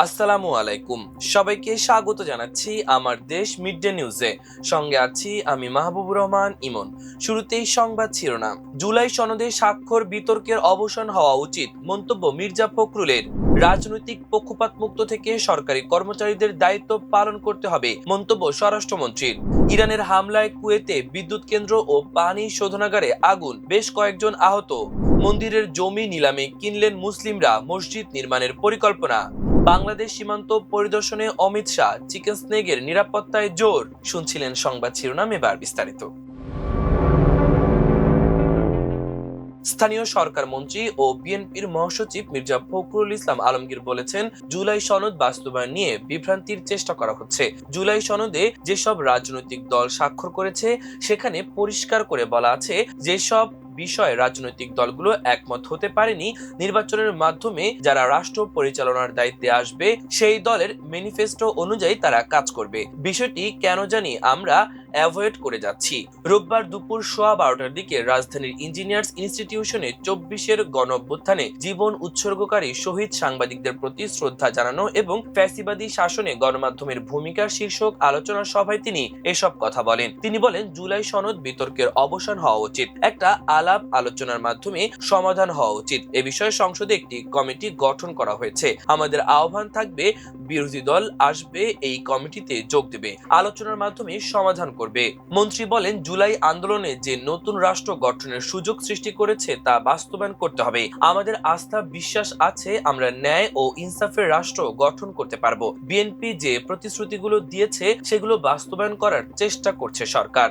আসসালামু আলাইকুম। সবাইকে স্বাগত জানাচ্ছি আমার দেশ মিড ডে নিউজে। সঙ্গে আছি আমি মাহবুবুর রহমান ইমন। শুরুতেই সংবাদ শিরোনাম। জুলাই সনদে স্বাক্ষর বিতর্কের অবসান হওয়া উচিত, মন্তব্য মির্জা ফখরুলের। রাজনৈতিক পক্ষপাতমুক্ত থেকে সরকারি কর্মচারীদের দায়িত্ব পালন করতে হবে, মন্তব্য স্বরাষ্ট্রমন্ত্রীর। ইরানের হামলায় কুয়েতে বিদ্যুৎ কেন্দ্র ও পানি শোধনাগারে আগুন, বেশ কয়েকজন আহত। মন্দিরের জমি নিলামে কিনলেন মুসলিমরা, মসজিদ নির্মাণের পরিকল্পনা। বাংলাদেশ সীমান্ত পরিদর্শনে অমিত শাহ, চিকেন স্নেকের নিরাপত্তায় জোর। শুনছিলেন সংবাদ শিরোনাম, এবার বিস্তারিত। স্থানীয় সরকার মন্ত্রী ও বিএনপির মহাসচিব মির্জা ফখরুল ইসলাম আলমগীর বলেছেন, জুলাই সনদ বাস্তবায়ন নিয়ে বিভ্রান্তির চেষ্টা করা হচ্ছে। জুলাই সনদে যেসব রাজনৈতিক দল স্বাক্ষর করেছে সেখানে পরিষ্কার করে বলা আছে যেসব বিষয়ে রাজনৈতিক দলগুলো একমত হতে পারেনি, নির্বাচনের মাধ্যমে যারা রাষ্ট্র পরিচালনার দায়িত্বে আসবে সেই দলের ম্যানিফেস্টো অনুযায়ী তারা কাজ করবে। বিষয়টি কেন জানি আমরা অ্যাভয়েড করে যাচ্ছি। রোববার দুপুর 12:15টার দিকে রাজধানীর ইঞ্জিনিয়ার্স ইনস্টিটিউশনে 24-এর গণঅভ্যুত্থানে জীবন উৎসর্গকারী শহীদ সাংবাদিকদের প্রতি শ্রদ্ধা জানানো এবং ফ্যাসিবাদী শাসনে গণমাধ্যমের ভূমিকা শীর্ষক আলোচনা সভায় তিনি এসব কথা বলেন। তিনি বলেন, জুলাই সনদ বিতর্কের অবসান হওয়া উচিত, একটা আলাপ আলোচনার মাধ্যমে সমাধান হওয়া উচিত। এ বিষয়ে সংসদে একটি কমিটি গঠন করা হয়েছে। আমাদের আহ্বান থাকবে, বিরোধী দল আসবে, এই কমিটিতে যোগ দেবে, আলোচনার মাধ্যমে সমাধান করবে। মন্ত্রী বলেন, জুলাই আন্দোলনে যে নতুন রাষ্ট্র গঠনের সুযোগ সৃষ্টি করেছে তা বাস্তবায়ন করতে হবে। আমাদের আস্থা বিশ্বাস আছে আমরা ন্যায় ও ইনসাফের রাষ্ট্র গঠন করতে পারবো। বিএনপি যে প্রতিশ্রুতিগুলো দিয়েছে সেগুলো বাস্তবায়ন করার চেষ্টা করছে সরকার।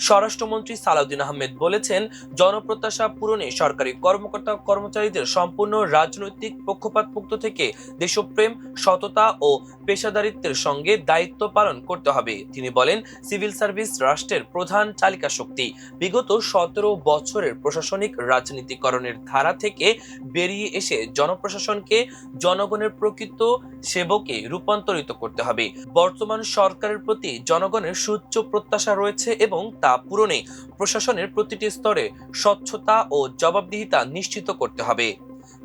স্বরাষ্ট্রমন্ত্রী সালাউদ্দিন আহমেদ বলেছেন, জনপ্রত্যাশা পূরণে সরকারি কর্মকর্তা কর্মচারীদের সম্পূর্ণ রাজনৈতিক পক্ষপাতমুক্ত থেকে দেশপ্রেম, সততা ও পেশাদারিত্বের সঙ্গে দায়িত্ব পালন করতে হবে। তিনি বলেন, সিভিল সার্ভিস রাষ্ট্রের প্রধান চালিকা শক্তি। বিগত 17 বছরের প্রশাসনিক রাজনীতিকরণের ধারা থেকে বেরিয়ে এসে জনপ্রশাসনকে জনগণের প্রকৃত সেবকে রূপান্তরিত করতে হবে। বর্তমান সরকারের প্রতি জনগণের সুউচ্চ প্রত্যাশা রয়েছে এবং তা পূরণে প্রশাসনের প্রতিটি স্তরে স্বচ্ছতা ও জবাবদিহিতা নিশ্চিত করতে হবে।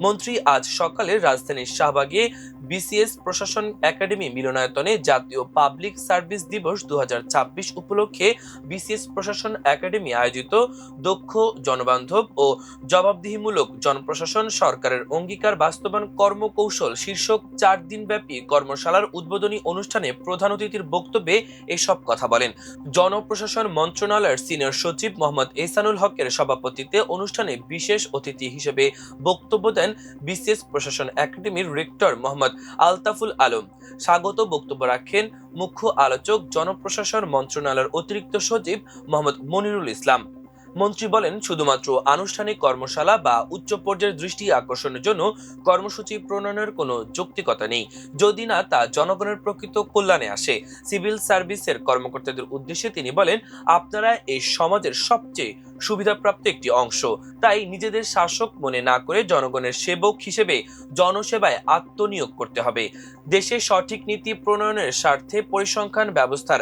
মন্ত্রী আজ সকালে রাজধানীর শাহবাগে বিসিএস প্রশাসন একাডেমি মিলনায়তনে জাতীয় পাবলিক সার্ভিস দিবস 2026 উপলক্ষে বিসিএস প্রশাসন একাডেমি আয়োজিত দক্ষ, জনবান্ধব ও জবাবদিহিমূলক জনপ্রশাসন সরকারের অঙ্গীকার বাস্তবায়ন কর্মকৌশল শীর্ষক 4 দিনব্যাপী কর্মশালার উদ্বোধনী অনুষ্ঠানে প্রধান অতিথির বক্তব্যে এসব কথা বলেন। জনপ্রশাসন মন্ত্রণালয়ের সিনিয়র সচিব মোহাম্মদ এহসানুল হকের সভাপতিত্বে অনুষ্ঠানে বিশেষ অতিথি হিসেবে বক্তব্য দেন বিসিএস প্রশাসন একাডেমির রেক্টর মোহাম্মদ আলতাফুল আলম। স্বাগত বক্তব্য রাখেন মুখ্য আলোচক, জনপ্রশাসন মন্ত্রণালয়ের অতিরিক্ত সচিব মোহাম্মদ মনিরুল ইসলাম। মন্ত্রী বলেন, শুধুমাত্র আনুষ্ঠানিক কর্মশালা বা উচ্চ পর্যায়ের দৃষ্টি আকর্ষণের জন্য কর্মসূচি প্রণয়নের কোনো যৌক্তিকতা নেই, যদি না তা জনগণের প্রকৃত কল্যাণে আসে। সিভিল সার্ভিসের কর্মকর্তাদের উদ্দেশ্যে তিনি বলেন, আপনারা এই সমাজের সবচেয়ে সুবিধাপ্রাপ্ত একটি অংশ, তাই নিজেদের শাসক মনে না করে জনগণের সেবক হিসেবে জনসেবায় আত্মনিয়োগ করতে হবে। দেশে সঠিক নীতি প্রণয়নের স্বার্থে পরিসংখ্যান ব্যবস্থার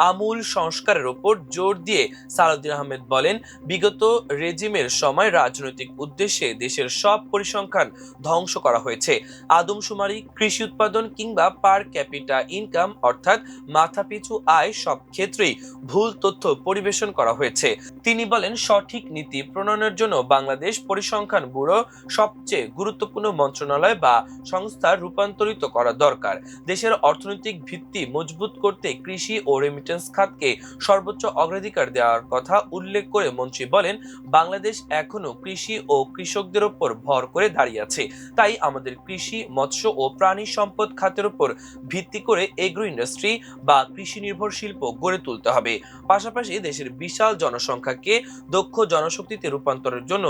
আমূল সংস্কারের উপর জোর দিয়ে সালাউদ্দিন আহমেদ বলেন, বিগত রেজিমের সময় রাজনৈতিক উদ্দেশ্যে দেশের সব পরিসংখ্যান ধ্বংস করা হয়েছে। আদমশুমারি, কৃষি উৎপাদন কিংবা পার ক্যাপিটা ইনকাম অর্থাৎ মাথাপিছু আয়, সব ক্ষেত্রেই ভুল তথ্য পরিবেশন করা হয়েছে। তিনি বলেন, সঠিক নীতি প্রণয়নের জন্য বাংলাদেশ পরিসংখ্যান ব্যুরো সবচেয়ে গুরুত্বপূর্ণ মন্ত্রণালয় বা সংস্থা রূপান্তরিত করা দরকার। দেশের অর্থনৈতিক ভিত্তি মজবুত করতে কৃষি ও রেমিটেন্স খাতকে সর্বোচ্চ অগ্রাধিকার দেওয়ার কথা উল্লেখ করে মন্ত্রী বলেন, বাংলাদেশ এখনো কৃষি ও কৃষকদের উপর ভর করে দাঁড়িয়ে আছে, তাই আমাদের কৃষি, মৎস্য ও প্রাণী সম্পদ খাতের উপর ভিত্তি করে এগ্রো ইন্ডাস্ট্রি বা কৃষি নির্ভর শিল্প গড়ে তুলতে হবে। পাশাপাশি দেশের বিশাল জনসংখ্যাকে দক্ষ জনশক্তিতে রূপান্তরের জন্য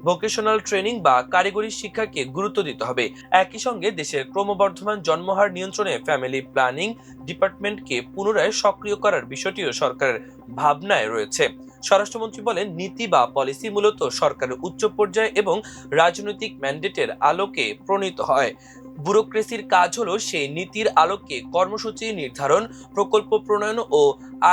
ভোকেশনাল ট্রেনিং বা কারিগরি শিক্ষাকে গুরুত্ব দিতে হবে। একই সঙ্গে দেশের ক্রমবর্ধমান জন্মহার নিয়ন্ত্রণে ফ্যামিলি প্ল্যানিং ডিপার্টমেন্টকে পুনরায় সক্রিয় করার বিষয়টিও সরকারের ভাবনায় রয়েছে। স্বরাষ্ট্রমন্ত্রী বলেন, নীতি বা পলিসি মূলত সরকারের উচ্চ পর্যায়ে এবং রাজনৈতিক ম্যান্ডেটের আলোকে প্রণীত হয়। ব্যুরোক্রেসির কাজ হলো সেই নীতির আলোকে কর্মসূচি নির্ধারণ, প্রকল্প প্রণয়ন ও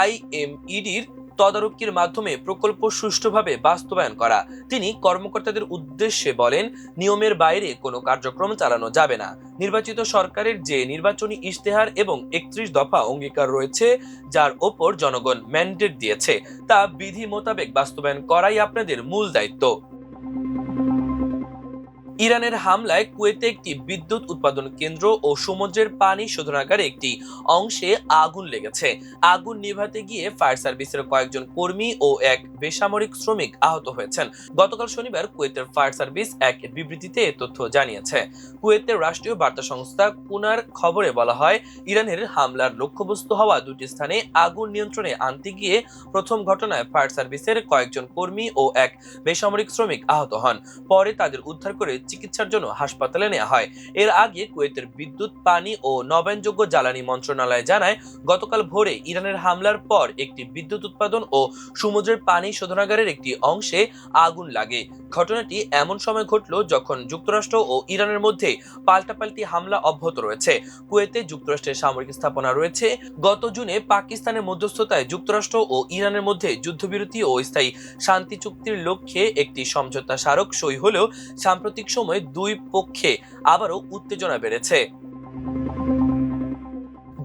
আইএমইডির তদারকির মাধ্যমে প্রকল্প সুষ্ঠুভাবে বাস্তবায়ন করা। তিনি কর্মকর্তাদের উদ্দেশ্যে বলেন, নিয়মের বাইরে কোনো কার্যক্রম চালানো যাবে না। নির্বাচিত সরকারের যে নির্বাচনী ইশতেহার এবং 31 দফা অঙ্গীকার রয়েছে, যার ওপর জনগণ ম্যান্ডেট দিয়েছে, তা বিধি মোতাবেক বাস্তবায়ন করাই আপনাদের মূল দায়িত্ব। ইরানের হামলায় কুয়েতে একটি বিদ্যুৎ উৎপাদন কেন্দ্র ও সমুদ্রের পানি শোধনাগারে একটি অংশে আগুন লেগেছে। আগুন নিভাতে গিয়ে ফায়ার সার্ভিসের কয়েকজন কর্মী ও এক বেসামরিক শ্রমিক আহত হয়েছেন। গতকাল শনিবার কুয়েতের ফায়ার সার্ভিস এক বিবৃতিতে এ তথ্য জানিয়েছে। কুয়েতের রাষ্ট্রীয় বার্তা সংস্থা কুনার খবরে বলা হয়, ইরানের হামলার লক্ষ্যবস্তু হওয়া দুটি স্থানে আগুন নিয়ন্ত্রণে আনতে গিয়ে প্রথম ঘটনায় ফায়ার সার্ভিসের কয়েকজন কর্মী ও এক বেসামরিক শ্রমিক আহত হন। পরে তাদের উদ্ধার করে চিকিৎসার জন্য হাসপাতালে নেওয়া হয়। এর আগে কুয়েতের বিদ্যুৎ, পানি ও নবায়নযোগ্য জ্বালানি মন্ত্রণালয় জানায়, গতকাল ভোরে ইরানের হামলার পর একটি বিদ্যুৎ উৎপাদন ও সমুদ্রের পানি শোধনাগারের একটি অংশে আগুন লাগে। ঘটনাটি এমন সময় ঘটল যখন যুক্তরাষ্ট্র ও ইরানের মধ্যে পাল্টাপাল্টি হামলা অব্যাহত রয়েছে। কুয়েতে যুক্তরাষ্ট্রের সামরিক স্থাপনা রয়েছে। গত জুনে পাকিস্তানের মধ্যস্থতায় যুক্তরাষ্ট্র ও ইরানের মধ্যে যুদ্ধবিরতি ও স্থায়ী শান্তি চুক্তির লক্ষ্যে একটি সমঝোতা স্মারক সই হলেও সাম্প্রতিক সময়ে দুই পক্ষে আবারও উত্তেজনা বেড়েছে।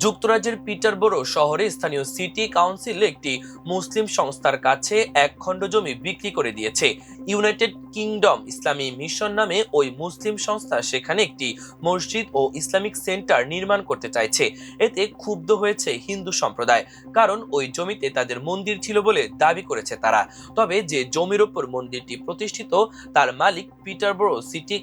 যুক্তরাজ্যের পিটারবরো শহরে স্থানীয় সিটি কাউন্সিল একটি মুসলিম সংস্থার কাছে এক খণ্ড জমি বিক্রি করে দিয়েছে। ইউনাইটেড কিংডম ইসলামী মিশন নামে ওই মুসলিম সংস্থা সেখানে একটি মসজিদ ও ইসলামিক সেন্টার নির্মাণ করতে চাইছে। এতে ক্ষুব্ধ হয়েছে হিন্দু সম্প্রদায়, কারণ ওই জমিতে তাদের মন্দির ছিল বলে দাবি করেছে তারা। তবে যে জমির ওপর মন্দিরটি প্রতিষ্ঠিত তার মালিক পিটারবরো সিটি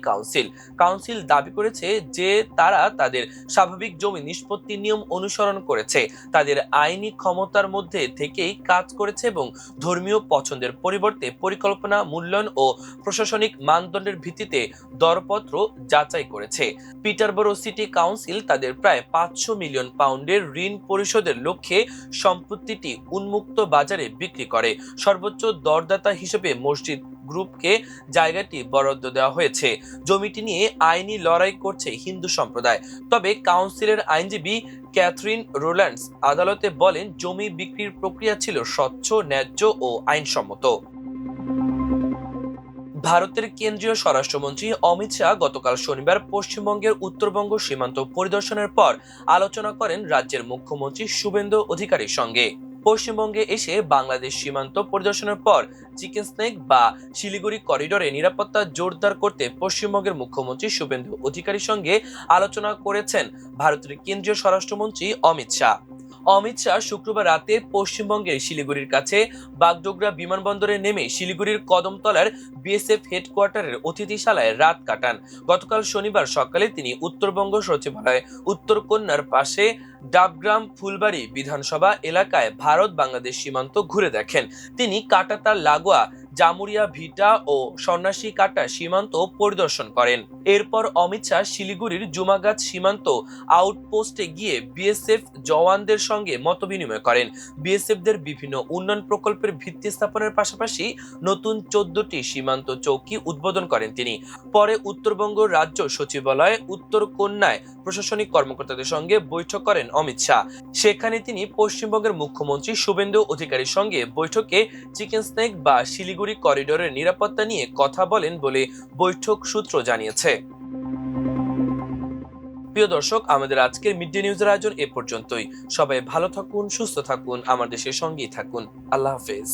কাউন্সিল দাবি করেছে যে তারা তাদের স্বাভাবিক জমি নিষ্পত্তি নিয়ম অনুসরণ করেছে, তাদের আইনি ক্ষমতার মধ্যে থেকেই কাজ করেছে এবং ধর্মীয় পছন্দের পরিবর্তে পরিকল্পনা, মূল্যায়ন ও প্রশাসনিক মানদণ্ডের ভিত্তিতে দরপত্র যাচাই করেছে। পিটারবরো সিটি কাউন্সিল তাদের প্রায় 500 মিলিয়ন পাউন্ডের ঋণ পরিশোধের লক্ষ্যে সম্পত্তিটি উন্মুক্ত বাজারে বিক্রি করে। সর্বোচ্চ দরদাতা হিসেবে মসজিদ গ্রুপকে জায়গাটি বরাদ্দ দেওয়া হয়েছে। জমিটি নিয়ে আইনি লড়াই করছে হিন্দু সম্প্রদায়। তবে কাউন্সিলের আইনজীবী ক্যাথরিন রোল্যান্ডস আদালতে বলেন, জমি বিক্রির প্রক্রিয়া ছিল স্বচ্ছ, ন্যায্য ও আইনসম্মত। ভারতের কেন্দ্রীয় স্বরাষ্ট্রমন্ত্রী অমিত শাহ গতকাল শনিবার পশ্চিমবঙ্গের উত্তরবঙ্গ সীমান্ত পরিদর্শনের পর আলোচনা করেন রাজ্যের মুখ্যমন্ত্রী শুভেন্দু অধিকারীর সঙ্গে। পশ্চিমবঙ্গে এসে বাংলাদেশ সীমান্ত পরিদর্শনের পর চিকেন স্নেক বা শিলিগুড়ি করিডোরে নিরাপত্তা জোরদার করতে পশ্চিমবঙ্গের মুখ্যমন্ত্রী শুভেন্দু অধিকারীর সঙ্গে আলোচনা করেছেন ভারতের কেন্দ্রীয় স্বরাষ্ট্রমন্ত্রী অমিত শাহ শুক্রবার রাতে পশ্চিমবঙ্গের শিলিগুড়ির কাছে বাগডোগরা বিমানবন্দরে নেমে শিলিগুড়ির কদমতলার বিএসএফ হেডকোয়ার্টারের অতিথিশালায় রাত কাটান। গতকাল শনিবার সকালে তিনি উত্তরবঙ্গ সচিবালয় উত্তরকন্যার পাশে ডাবগ্রাম ফুলবাড়ি বিধানসভা এলাকায় ভারত বাংলাদেশ সীমান্ত ঘুরে দেখেন। তিনি কাটাতার লাগোয়া জামুরিয়া ভিটা ও সন্ন্যাসী কাটা সীমান্ত পরিদর্শন করেন। এরপর অমিত শাহ শিলিগুড়ির জুমাগাছ সীমান্ত আউটপোস্টে গিয়ে বিএসএফ জওয়ানদের সঙ্গে মতবিনিময় করেন। বিএসএফদের বিভিন্ন উন্নয়ন প্রকল্পের ভিত্তি স্থাপনের পাশাপাশি নতুন 14টি সীমান্ত চৌকি উদ্বোধন করেন তিনি। পরে উত্তরবঙ্গ রাজ্য সচিবালয় উত্তরকন্যায় প্রশাসনিক কর্মকর্তাদের সঙ্গে বৈঠক করেন অমিত শাহ। সেখানে তিনি পশ্চিমবঙ্গের মুখ্যমন্ত্রী শুভেন্দু অধিকারীর সঙ্গে বৈঠকে চিকেন স্নেক বা শিলিগুড়ি করিডোরের নিরাপত্তা নিয়ে কথা বলেন বলে বৈঠক সূত্র জানিয়েছে। প্রিয় দর্শক, আমাদের আজকের মিড ডে নিউজের আয়োজন এ পর্যন্তই। সবাই ভালো থাকুন, সুস্থ থাকুন, আমার দেশের সঙ্গেই থাকুন। আল্লাহ হাফেজ।